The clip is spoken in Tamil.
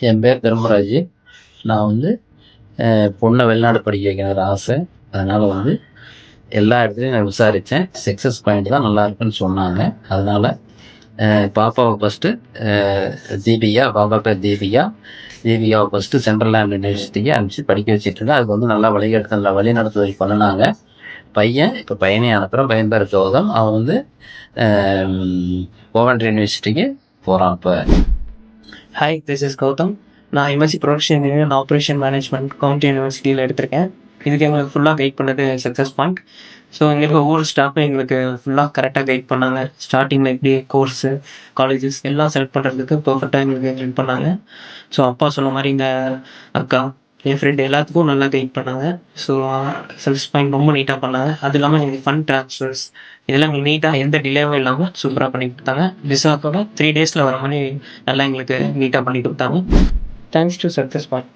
என் பேர் தர்மராஜ். நான் வந்து பொண்ணை வெளிநாடு படிக்க வைக்கணுங்கிற ஆசை. அதனால் வந்து எல்லா இடத்துலையும் நான் விசாரித்தேன். சக்ஸஸ் பாயிண்ட் தான் நல்லா இருக்குன்னு சொன்னாங்க. அதனால் பாப்பாவை ஃபஸ்ட்டு பாப்பா பேர் தீபிகாவை ஃபஸ்ட்டு சென்ட்ரல் லேண்ட் யூனிவர்சிட்டிக்கு அனுப்பிச்சு படிக்க வச்சுட்ருக்கேன். அதுக்கு வந்து நல்லா வழிநடத்துதல் பண்ணினாங்க. இப்போ பையனையும் அனுப்புகிறேன். பையன் பேர் கௌதம். அவன் வந்து கோவன்ட்ரி யூனிவர்சிட்டிக்கு போகிறான் இப்போ. Hi, this is Gautham. நான் MSc production engineer and operation management county யூனிவர்சிட்டியில் எடுத்திருக்கேன். இதுக்கு எங்களுக்கு ஃபுல்லாக கைட் பண்ணது சக்ஸஸ் பாயிண்ட். ஸோ எங்களுக்கு ஒவ்வொரு ஸ்டாஃபும் எங்களுக்கு ஃபுல்லாக கரெக்டாக கைட் பண்ணாங்க. ஸ்டார்டிங்கில் எப்படி கோர்ஸு, காலேஜஸ் எல்லாம் செலக்ட் பண்ணுறதுக்கு பர்ஃபெக்டாக எங்களுக்கு கைட் பண்ணாங்க. ஸோ அப்பா சொன்ன மாதிரி இந்த அக்கா, என் ஃப்ரெண்டு எல்லாத்துக்கும் நல்லா கைட் பண்ணாங்க. ஸோ சக்ஸஸ் பாயிண்ட் ரொம்ப நீட்டாக பண்ணாங்க. அது இல்லாமல் எங்களுக்கு ஃபண்ட் ட்ரான்ஸ்ஃபர்ஸ் இதெல்லாம் நீட்டாக எந்த டிலேவும் இல்லாமல் சூப்பராக பண்ணி கொடுத்தாங்க. விசாக்கோட 3 days வர மாதிரி நல்லா எங்களுக்கு நீட்டாக பண்ணி கொடுத்தாங்க. Thanks to success point.